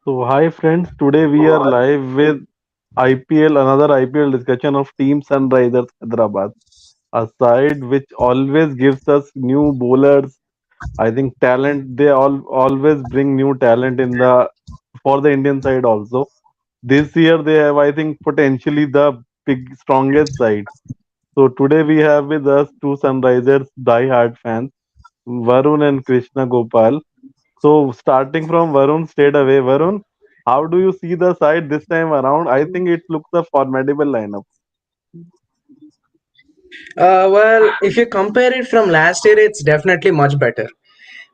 So, hi friends, today we are live with IPL, another IPL discussion of Team Sunrisers Hyderabad, a side which always gives us new bowlers. I think talent, they always bring new talent in the for the Indian side also. This year they have, I think, potentially the strongest side. So today we have with us two Sunrisers die-hard fans, Varun and Krishna Gopal. So starting from Varun straight away, Varun, how do you see the side this time around? I think it looks a formidable lineup. Well, if you compare it from last year, it's definitely much better.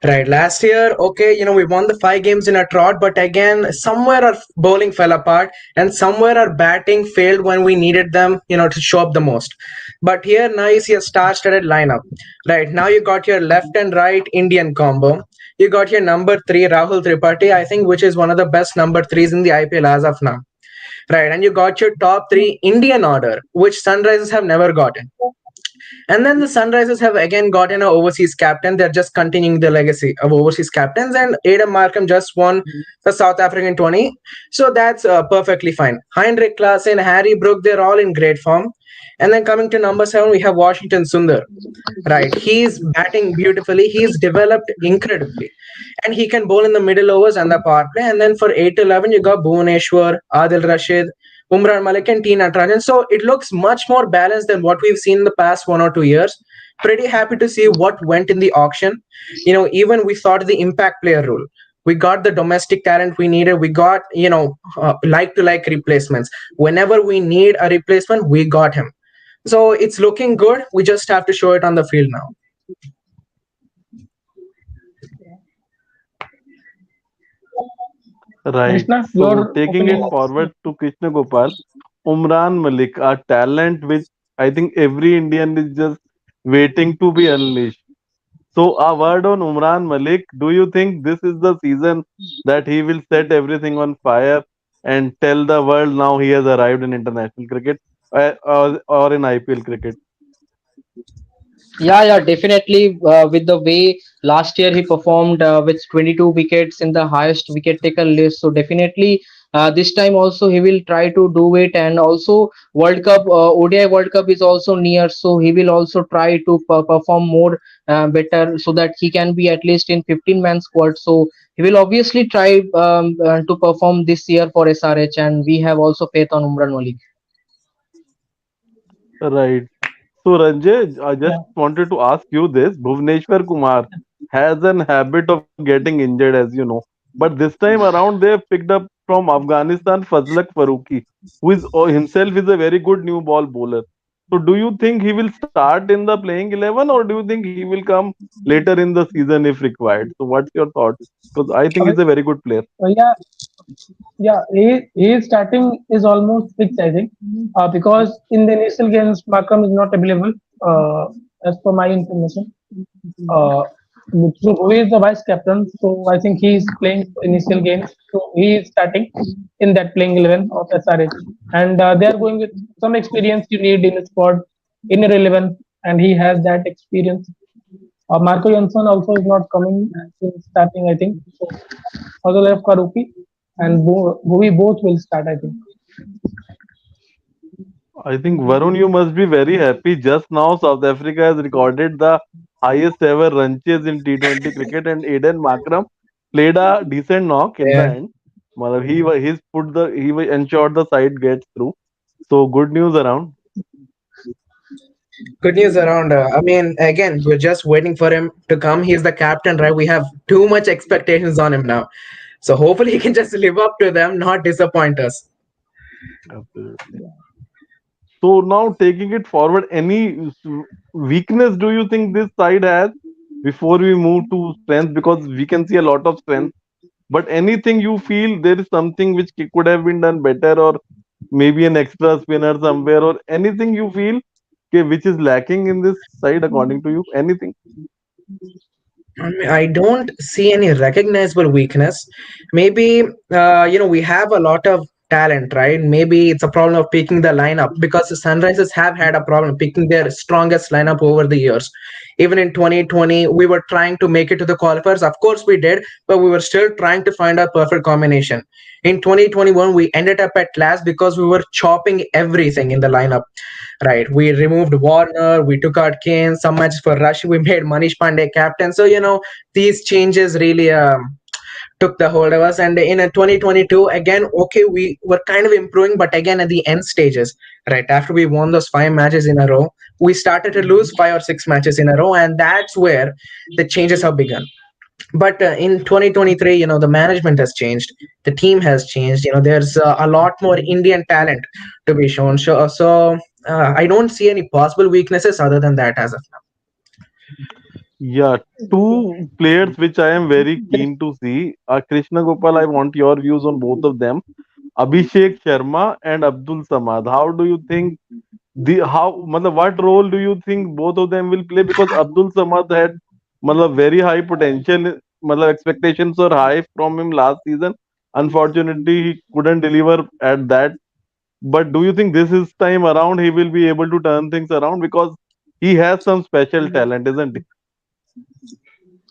Right, last year, okay, we won the 5 games in a trot, but again, somewhere our bowling fell apart and somewhere our batting failed when we needed them, to show up the most. But here now you see a star-studded lineup. Right, now you got your left and right Indian combo. You got your number three, Rahul Tripathi, I think, which is one of the best number threes in the IPL as of now. Right, and you got your top three Indian order, which Sunrisers have never gotten. And then the Sunrisers have again gotten an overseas captain. They're just continuing the legacy of overseas captains. And Adam Markram just won the South African 20. So that's perfectly fine. Heinrich Klaasen, Harry Brook, they're all in great form. And then coming to number seven, we have Washington Sundar. Right. He's batting beautifully. He's developed incredibly. And he can bowl in the middle overs and the power play. And then for 8 to 11, you got Bhuvaneshwar, Adil Rashid, Umran Malik, and T. Natarajan. So it looks much more balanced than what we've seen in the past 1 or 2 years. Pretty happy to see what went in the auction. Even we thought the impact player rule. We got the domestic talent we needed. We got, like to like replacements. Whenever we need a replacement, we got him. So it's looking good. We just have to show it on the field now. Right. Krishna, So your taking it opinion. forward to Krishna Gopal, Umran Malik, a talent which I think every Indian is just waiting to be unleashed. So a word on Umran Malik. Do you think this is the season that he will set everything on fire and tell the world now he has arrived in international cricket or in IPL cricket? Yeah, definitely. With the way last year he performed with 22 wickets in the highest wicket taker list, so definitely this time also he will try to do it. And also World Cup, ODI World Cup is also near, so he will also try to perform more better so that he can be at least in 15-man squad. So he will obviously try to perform this year for SRH, and we have also faith on Umran Malik. Right. So Ranjay, I just Yeah. wanted to ask you this. Bhuvneshwar Kumar has an habit of getting injured, as you know. But this time around, they have picked up from Afghanistan Fazlak Farooqi, who is himself is a very good new ball bowler. So do you think he will start in the playing 11 or do you think he will come later in the season if required? So what's your thought? Because I think Uh, he's a very good player. yeah, yeah. His starting is almost fixed, I think, because in the initial games, Markram is not available, as per my information. Uh, so who is the vice captain? So I think he is playing initial games. So he is starting in that playing 11 of SRH, and they are going with some experience you need in a squad in a 11, and he has that experience. Marco Janssen also is not coming in starting, I think. So also left Karuki and Bhuvi both will start, I think. I think Varun, you must be very happy. Just now, South Africa has recorded the highest ever run chase in T20 cricket, and Aiden Markram played a decent knock in the Yeah. end. He's put ensured the side gets through. So good news around. Good news around. I mean, again, we're just waiting for him to come. He's the captain, right? We have too much expectations on him now. So hopefully he can just live up to them, not disappoint us. Absolutely. So now taking it forward, any weakness do you think this side has before we move to strength? Because we can see a lot of strength. But anything you feel there is something which could have been done better, or maybe an extra spinner somewhere, or anything you feel which is lacking in this side according to you? Anything? I mean, I don't see any recognizable weakness. Maybe we have a lot of talent, right? Maybe it's a problem of picking the lineup because the Sunrisers have had a problem picking their strongest lineup over the years. Even in 2020, we were trying to make it to the qualifiers. Of course, we did, but we were still trying to find a perfect combination. In 2021, we ended up at last because we were chopping everything in the lineup. Right, we removed Warner, we took out Kane, some matches for Rush, we made Manish Pandey captain. So these changes really took the hold of us. And in 2022, again, okay, we were kind of improving, but again at the end stages, right after we won those 5 matches in a row, we started to lose 5 or 6 matches in a row, and that's where the changes have begun. But in 2023, the management has changed, the team has changed. There's a lot more Indian talent to be shown. So I don't see any possible weaknesses other than that as of Yeah, two players which I am very keen to see are Krishna Gopal. I want your views on both of them. Abhishek Sharma and Abdul Samad. How do you think what role do you think both of them will play? Because Abdul Samad had very high potential. Expectations were high from him last season. Unfortunately, he couldn't deliver at that. But do you think this is time around he will be able to turn things around? Because he has some special talent, isn't he?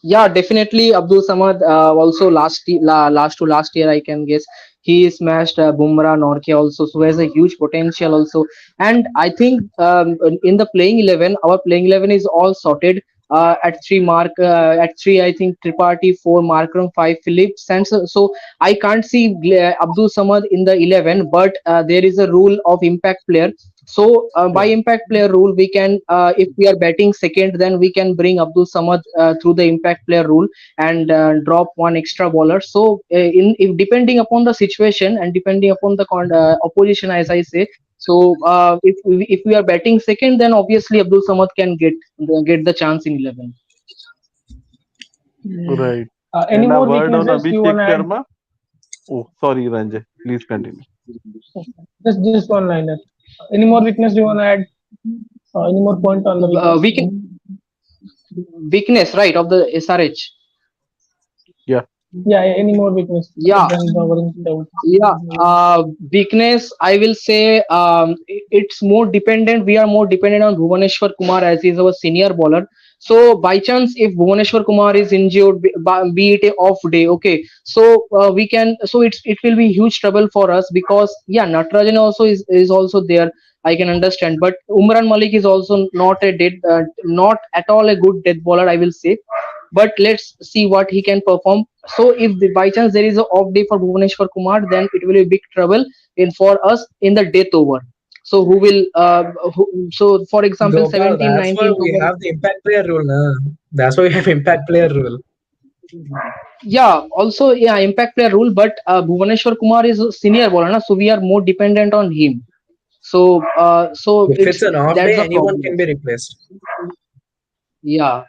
Yeah, definitely. Abdul Samad also last to last year, I can guess he smashed Bumrah, Norke also, so has a huge potential also. And I think in the playing 11, our playing 11 is all sorted. At three, I think Tripathi, four Markram, five Phillips, and so I can't see Abdul Samad in the 11, but there is a rule of impact player. So by Yeah. impact player rule, we can if we are batting second, then we can bring Abdul Samad through the impact player rule and drop one extra bowler. So in if depending upon the situation and depending upon the opposition, as I say. So if we are batting second, then obviously Abdul Samad can get the chance in 11. Mm. Right. Any And a more word on weaknesses you want Abhishek to add? Sharma. Oh, sorry, Ranjay. Please continue. Just one liner. Any more weakness you want to add? Any more point on the weakness? We can weakness right of the SRH. Yeah. Yeah, any more weakness other Yeah, than the worrying doubt? yeah, weakness. I will say it's more dependent. We are more dependent on Bhuvaneshwar Kumar as he's our senior bowler. So by chance, if Bhuvaneshwar Kumar is injured, be it a off day, okay. So we can. So it will be huge trouble for us because yeah, Natarajan also is also there. I can understand, but Umran Malik is also not at all a good death bowler. I will say, but let's see what he can perform. So if by chance there is an off day for Bhuvaneshwar Kumar, then it will be big trouble in for us in the death over. So so for example, Gopal, 17, that's why 19 we over. have the impact player rule, na. That's why we have impact player rule. Yeah, also yeah, impact player rule, but Bhuvaneshwar Kumar is a senior bowler, na, so we are more dependent on him. So If it's it's an off that's day, the anyone problem. can be replaced. Yeah.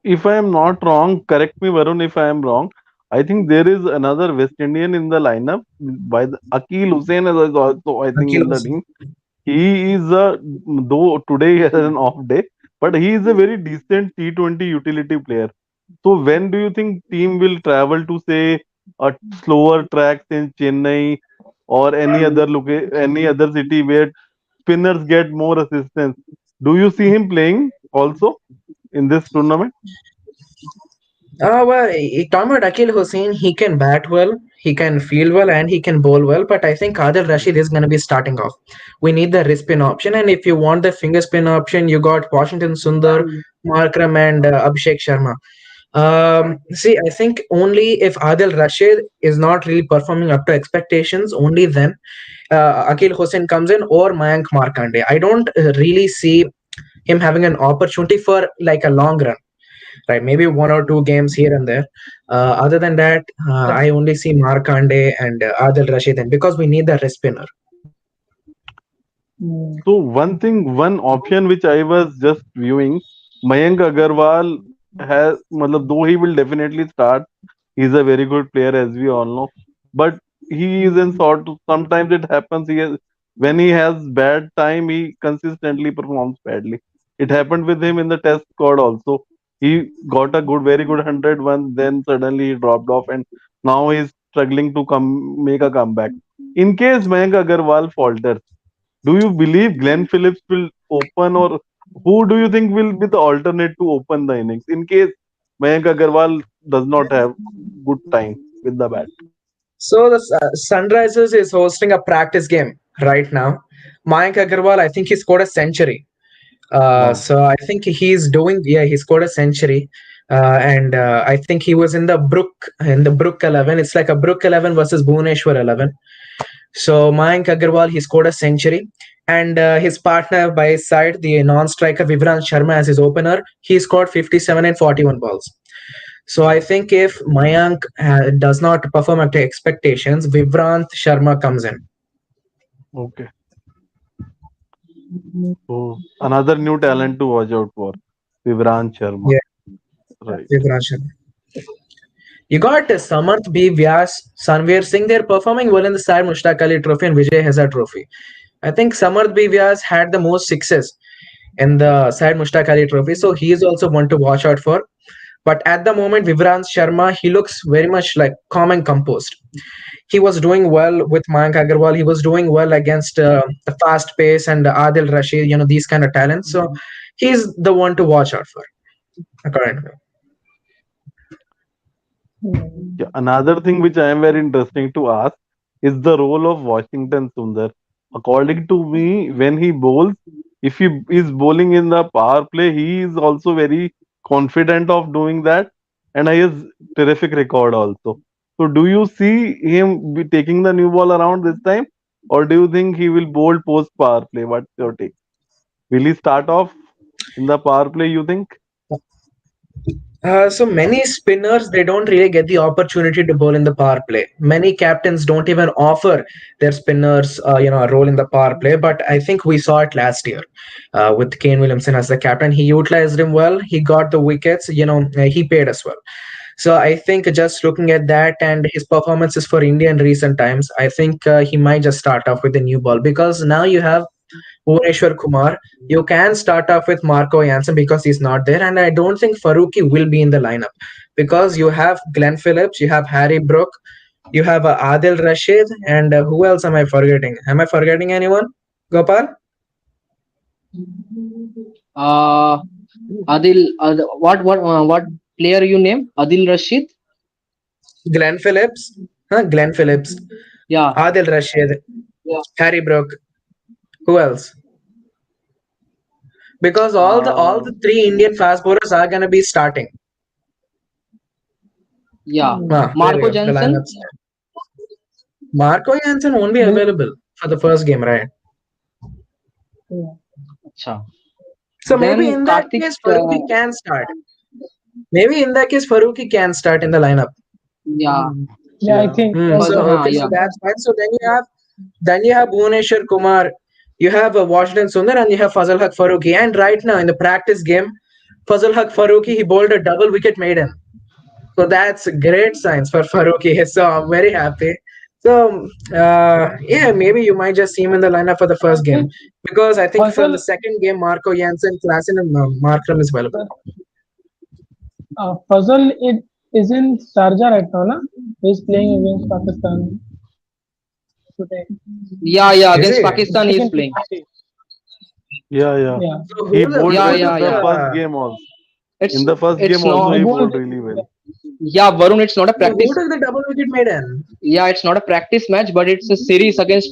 If I am not wrong, correct me, Varun, if I am wrong. I think there is another West Indian in the lineup by the Akil Hussain is also, I think, in the Kilos. team. He is a though today he has an off day, but he is a very decent T20 utility player. So when do you think team will travel to say a slower tracks in Chennai or any other city where spinners get more assistance? Do you see him playing also in this tournament? Well, talking about Akil Hussain, he can bat well, he can field well, and he can bowl well. But I think Adil Rashid is going to be starting off. We need the wrist spin option, and if you want the finger spin option, you got Washington Sundar, Markram, and Abhishek Sharma. See, I think only if Adil Rashid is not really performing up to expectations, only then Akil Hussain comes in or Mayank Markande. I don't really see him having an opportunity for like a long run, right? Maybe 1 or 2 games here and there. Other than that, I only see Markande and Adil Rashid, and because we need the wrist spinner. Mm. So one option which I was just viewing, Mayank Agarwal has, though he will definitely start, he's a very good player as we all know, but he is in sort of, sometimes it happens when he has bad time, he consistently performs badly. It happened with him in the test squad also. He got a very good 100 once, then suddenly he dropped off, and now he's struggling to come make a comeback. In case Mayank Agarwal falters, do you believe Glenn Phillips will open, or who do you think will be the alternate to open the innings in case Mayank Agarwal does not have good time with the bat? So the Sunrisers is hosting a practice game right now. Mayank Agarwal, I think he scored a century. Wow. So I think he scored a century. And I think he was in the Brook 11. It's like a Brook 11 versus Bhuvaneshwar 11. So Mayank Agarwal, he scored a century. And his partner by his side, the non-striker Vivrant Sharma as his opener, he scored 57 and 41 balls. So I think if Mayank does not perform up to expectations, Vivrant Sharma comes in. Okay. So another new talent to watch out for, Vivrant Sharma. Yeah, Right. Vivrant Sharma. You got Samarth B. Vyas, Sanveer Singh. They're performing well in the Syed Mushtaq Ali Trophy and Vijay Hazard Trophy. I think Samarth B. Vyas had the most sixes in the Syed Mushtaq Ali Trophy, so he is also one to watch out for. But at the moment, Vivrant Sharma, he looks very much like calm and composed. He was doing well with Mayank Agarwal. He was doing well against the fast pace and Adil Rashid, these kind of talents. So he's the one to watch out for, according to me. Hmm. Yeah, another thing which I am very interesting to ask is the role of Washington Sundar. According to me, when he bowls, if he is bowling in the power play, he is also very confident of doing that, and he has terrific record also. So, do you see him be taking the new ball around this time, or do you think he will bowl post power play? What's your take? Will he start off in the power play? You think? So many spinners they don't really get the opportunity to bowl in the power play. Many captains don't even offer their spinners, a role in the power play. But I think we saw it last year with Kane Williamson as the captain. He utilized him well. He got the wickets. He paid as well. So I think just looking at that and his performances for India in recent times, I think he might just start off with a new ball because now you have Bhuvaneshwar Kumar. You can start off with Marco Jansen because he's not there, and I don't think Faruqi will be in the lineup because you have Glenn Phillips, you have Harry Brook, you have Adil Rashid, and who else am I forgetting? Am I forgetting anyone? Gopal? Uh, what player you name? Adil Rashid? Glenn Phillips? Glenn Phillips, Yeah, Adil Rashid, Harry Brook. Who else? Because all the uh, three Indian fast bowlers are gonna be starting. yeah. There we Marco go. The Jansen? lineups. Marco Jansen won't be They, available for the first game, right? yeah, Acha. So maybe Then in that Karthik, case, Faruqi can start. Maybe in that case, Faruqi can start in the lineup. yeah, yeah, I Yeah. think So also. okay, so yeah. that's fine. So then you have Bhuvaneshwar Kumar, you have Washington Sundar, and you have Fazal Haq Faruqi. And right now in the practice game, Fazal Haq Faruqi he bowled a double wicket maiden. So that's great signs for Faruqi. So I'm very happy. So yeah, maybe you might just see him in the lineup for the I first game think because I think for the Fazal, second game, Marco Jansen, Klassen, and Markram is available. Fazal is in Sharjah right now, na? He's playing against Pakistan today. Yeah, yeah. Is Against he? He's Pakistan, he is taken playing. 50. Yeah, yeah. Yeah. So He who's the bowled Yeah, who's well yeah, in the the yeah. first game also. It's In the first it's game also, He he not. bowled. bowled really well. Yeah, Varun. It's not a so who practice. took the double wicket maiden? Yeah, it's not a practice match, but it's a series against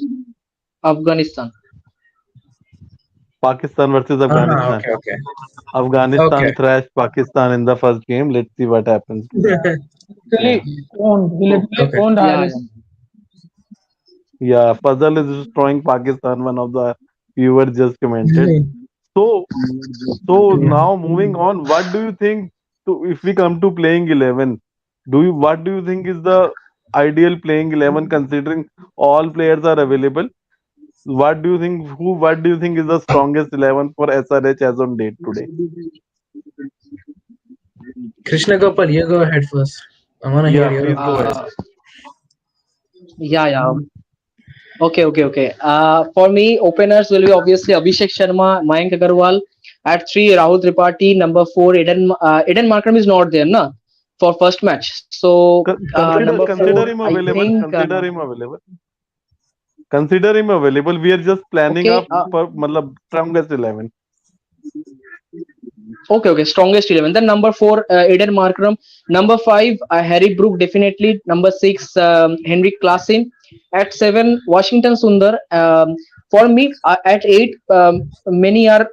Afghanistan. Pakistan versus Afghanistan. Okay, okay, Afghanistan okay. thrashed Pakistan in the first game. Let's see what happens today. Yeah. Yeah. Literally owned. He literally Okay. owned Yeah, yeah. Harris. Yeah. Fazal is destroying Pakistan, one of the viewers just commented. So, so now moving on, what do you think to if we come to playing 11, what do you think is the ideal playing 11 considering all players are available? What do you think is the strongest 11 for SRH as on date today? Krishna Gopal, you go ahead first. I want to hear Yeah, your please go opinion. ahead. Uh, yeah, yeah. Okay, okay, okay. For me, openers will be obviously Abhishek Sharma, Mayank Agarwal. At 3, Rahul Tripathi. Number 4, Eden Markram is not there, na, for first match. So Consider number consider 4, him I available. think. Consider him available. Consider him available. We are just planning Okay. up for matlab strongest 11. Okay. Strongest 11. Then number 4, Eden Markram. Number 5, Harry Brook, definitely. Number 6, Henrik Klassen. At 7, Washington Sundar. For me, at 8, many are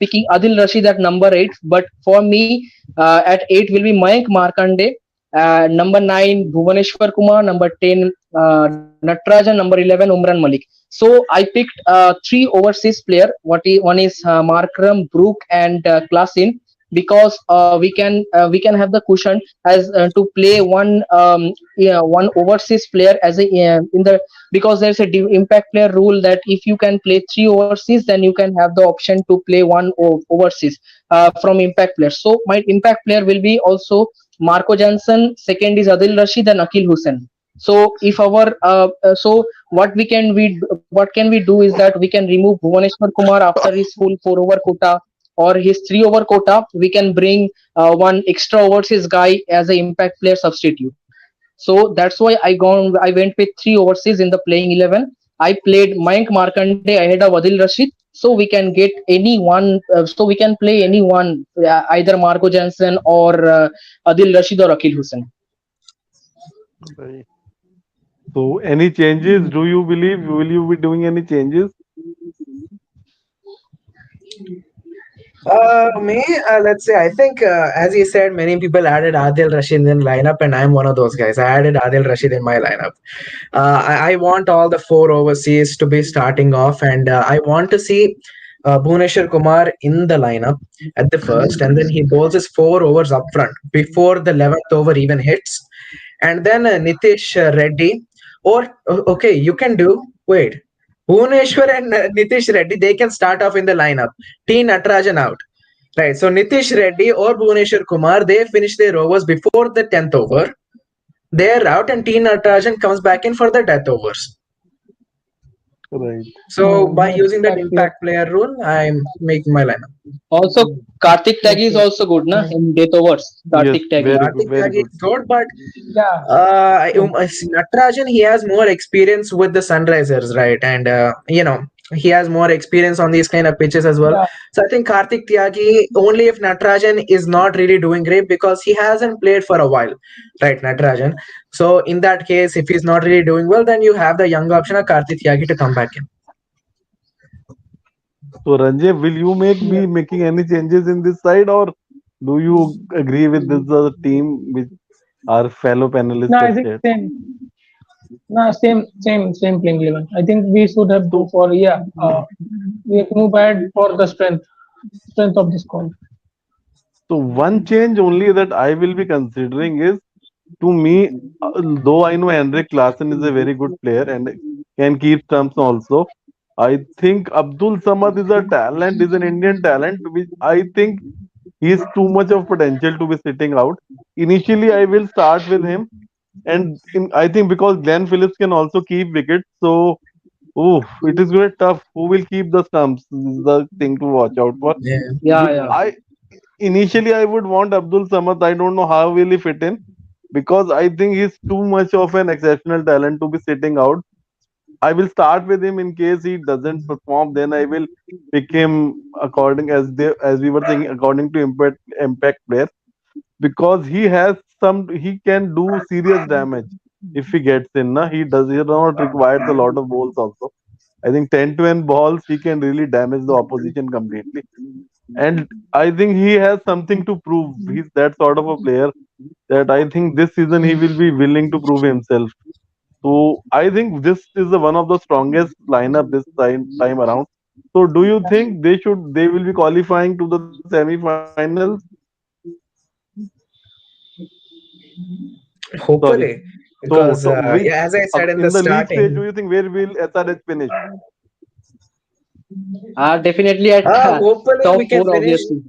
picking Adil Rashid at number 8. But for me, at 8 will be Mayank Markande. Number 9, Bhuvaneshwar Kumar. Number 10, Natrajan. Number 11, Umran Malik. So I picked three overseas player. One is Markram, Brook, and Klasin, because we can have the cushion as to play one overseas player as a in the, because there's a impact player rule that if you can play three overseas, then you can have the option to play one overseas from impact players. So my impact player will be also Marco Jansen. Second is Adil Rashid and Akil Hussain. So if our what can we do is that we can remove Bhuvaneshwar Kumar after his full 4 over quota or his 3 over quota. We can bring one extra overseas guy as an impact player substitute. So that's why I went with 3 overseas in the playing 11. I played Mayank Markande ahead of Adil Rashid, so we can get anyone. So we can play anyone, either Marco Jansen or Adil Rashid or Akil Hussain. Right. So, any changes? Do you believe? Will you be doing any changes? Me, let's say, I think, as you said, many people added Adil Rashid in lineup, and I'm one of those guys. I added Adil Rashid in my lineup. I want all the four overseas to be starting off, and I want to see Bhuneshwar Kumar in the lineup at the first, and then he bowls his 4 overs up front before the 11th over even hits, and then Nitish Reddy, or okay, you can do. Wait, Bhuneshwar and Nitish Reddy, they can start off in the lineup. T. Natarajan out. Right. So Nitish Reddy or Bhuneshwar Kumar, they finish their overs before the 10th over. They're out, and T. Natarajan comes back in for the death overs. Right. So by using that Impact player. impact player rule, I'm making my lineup. Also, Karthik Yes, Tyagi is yes. also good, na, Right. in death overs. Yes. Karthik Tyagi. Very good. Karthik Very Tyagi good. is good, but Yeah. Natarajan, he has more experience with the Sunrisers, right? And he has more experience on these kind of pitches as well. Yeah. So I think Karthik Tyagi, only if Natarajan is not really doing great, because he hasn't played for a while, right, Natarajan? So in that case, if he's not really doing well, then you have the young option of Karthik Tyagi to come back in. So, Ranjay, will you Yeah. be making any changes in this side, or do you agree with this team which our fellow No, panelists I have think said? same. No, same playing 11. I think we should have go So, for, yeah. We have to move ahead for the strength of the squad. so one change only that I will be considering is, to me, though I know Henrik Klassen is a very good player and can keep stumps also, I think Abdul Samad is a talent, is an Indian talent, which I think he is too much of potential to be sitting out. Initially, I will start with him, and I think because Glenn Phillips can also keep wickets, so it is very tough. Who will keep the stumps? This is the thing to watch out for. Yeah. Yeah, yeah. I initially I would want Abdul Samad. I don't know how will he fit in, because I think he's too much of an exceptional talent to be sitting out. I will start with him in case he doesn't perform. Then I will pick him according as we were saying, according to impact player, because he has some, he can do serious damage if he gets in. Na, he not requires a lot of balls also. I think 10 to 10 balls he can really damage the opposition completely. And I think he has something to prove. He's that sort of a player that I think this season he will be willing to prove himself. So I think this is one of the strongest lineup this time around. So do you think they will be qualifying to the semi-finals? Sorry. Hopefully, So because which yeah, as I said in the in the league stage do starting, you think where will SRH finish? Definitely at hopefully we top can 4, finish obviously.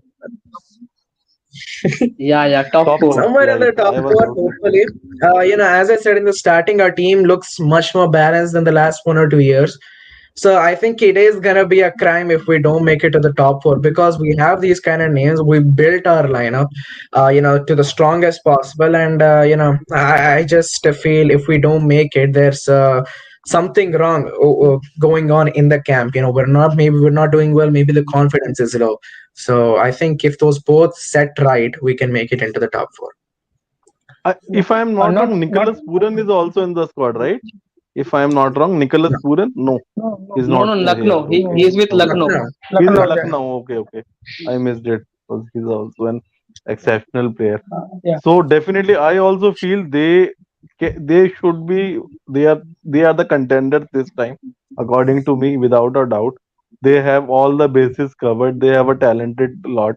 Yeah, top Top 4. four. somewhere Yeah, in the yeah. top I was four. also Hopefully, as I said in the starting, our team looks much more balanced than the last 1 or 2 years. So I think it is gonna be a crime if we don't make it to the top four, because we have these kind of names. We built our lineup, to the strongest possible, and I just feel if we don't make it, there's something wrong going on in the camp. We're not doing well. Maybe the confidence is low. So I think if those both set right, we can make it into the top four. Yeah. If I am not Not wrong, not Nicholas Puran is also in the squad, right? If I am not wrong, Nicholas No, Puran? No, no no he's No, not no, here. Lucknow. He Okay, is with okay. Lucknow. Lucknow. He's with Lucknow. Yeah. Lucknow. Okay, okay. I missed it because he's also an exceptional player. Yeah. So definitely, I also feel they should be they are the contenders this time, according to me, without a doubt. They have all the bases covered. They have a talented lot.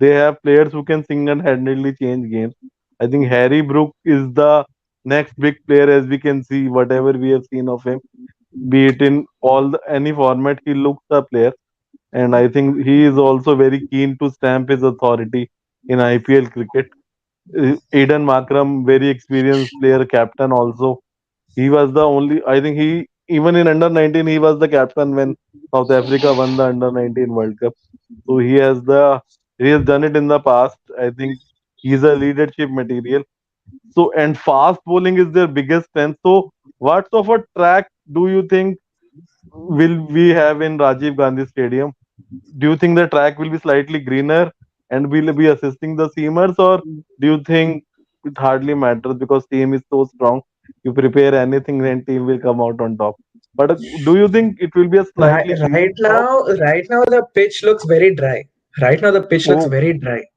They have players who can single-handedly change games. I think Harry Brook is the next big player, as we can see, whatever we have seen of him, be it in any format, he looks the player. And I think he is also very keen to stamp his authority in IPL cricket. Aiden Markram, very experienced player, captain also. He was the only, I think even in under 19, he was the captain when South Africa won the under 19 World Cup. So he has done it in the past. I think he's a leadership material. So, and fast bowling is their biggest strength. So, what sort of a track do you think will we have in Rajiv Gandhi Stadium? Do you think the track will be slightly greener and will be assisting the seamers, or do you think it hardly matters because team is so strong? You prepare anything and team will come out on top. But do you think it will be a Right, slightly right green top? now, right now the pitch looks very dry. Right now the pitch looks Oh, very dry. okay.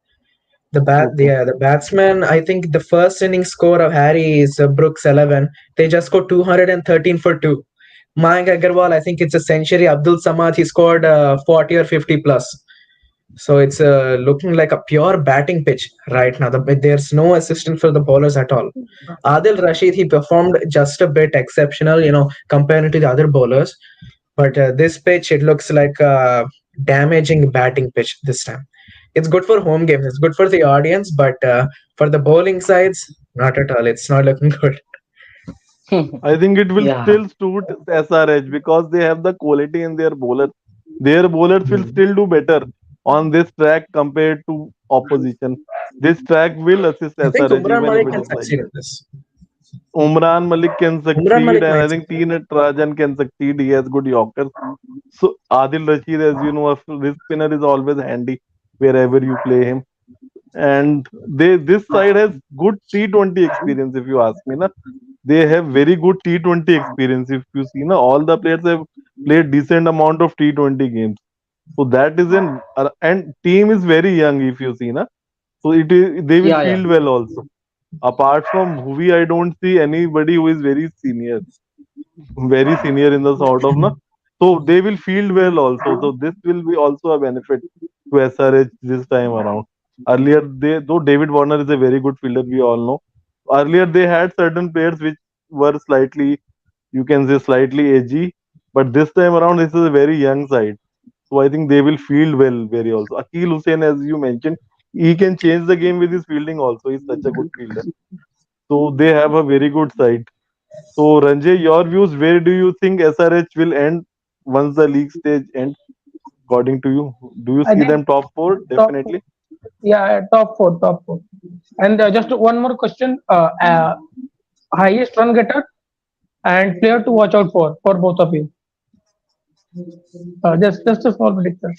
The batsman. I think the first inning score of Harry is Brooks 11. They just scored 213 for two. Mayank Agarwal, I think it's a century. Abdul Samad, he scored 40 or 50 plus. So it's looking like a pure batting pitch right now. There's no assistance for the bowlers at all. Adil Rashid, he performed just a bit exceptional, compared to the other bowlers. But this pitch, it looks like a damaging batting pitch this time. It's good for home games. It's good for the audience, but for the bowling sides, not at all. It's not looking good. I think it will Yeah. still suit SRH because they have the quality in their bowlers. Their bowlers will Hmm. still do better on this track compared to opposition. This track will assist I think SRH Umran even if Malik it can is like succeed that. in this. Umran Malik can Umran succeed, Malik and I might think succeed. T. Rajan can succeed. He has good Yorkers. So Adil Rashid, as you know, this spinner is always handy wherever you play him. And this side has good T20 experience, if you ask me. Na? They have very good T20 experience. If you see, na, all the players have played decent amount of T20 games. So that is and team is very young, if you see, na. So they will Yeah, yeah. field well also. Apart from Bhuvi, I don't see anybody who is very senior in the sort of na. So they will field well also. So this will be also a benefit to SRH this time around. Earlier, though David Warner is a very good fielder, we all know. Earlier they had certain players which were slightly, you can say, slightly edgy, but this time around this is a very young side. So I think they will field well very also. Akil Hussain, as you mentioned, he can change the game with his fielding also. He's such a good fielder. So they have a very good side. So Ranjay, your views, where do you think SRH will end once the league stage ends, according to you? Do you I see think them top four? top four. Definitely. Yeah, top four, top four. And just one more question: highest run getter and player to watch out for both of you. Just a small prediction.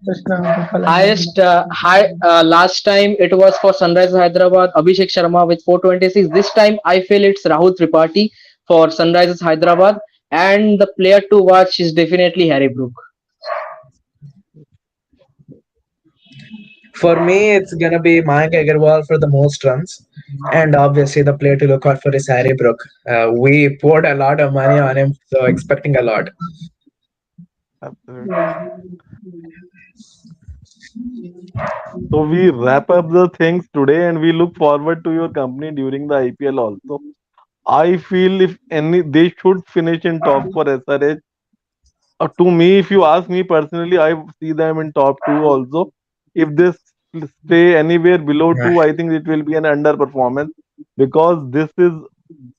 Krishna, Gopal, and Highest high last time it was for Sunrisers Hyderabad, Abhishek Sharma with 426. This time I feel it's Rahul Tripathi for Sunrisers Hyderabad, and the player to watch is definitely Harry Brook. For me, it's gonna be Mayank Agarwal for the most runs, and obviously the player to look out for is Harry Brook. We poured a lot of money on him, so expecting a lot. Absolutely. So we wrap up the things today and we look forward to your company during the IPL also. I feel if any they should finish in top for SRH. To me, if you ask me personally, I see them in top two also. If they stay anywhere below Yeah. two, I think it will be an underperformance because this is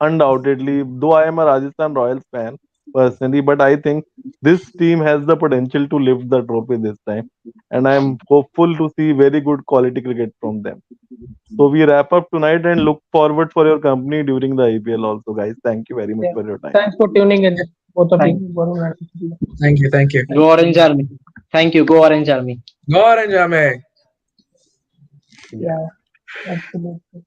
undoubtedly, though I am a Rajasthan Royals fan, personally, but I think this team has the potential to lift the trophy this time, and I'm hopeful to see very good quality cricket from them. So we wrap up tonight and look forward for your company during the IPL also, guys. Thank you very much Yeah. for your time. Thanks for tuning in, both of you. Thank Varun and Sushil. Thank you, thank you. Go Orange Army. Thank you. Go Orange Army. Go Orange, Ame. Yeah. Yeah, absolutely.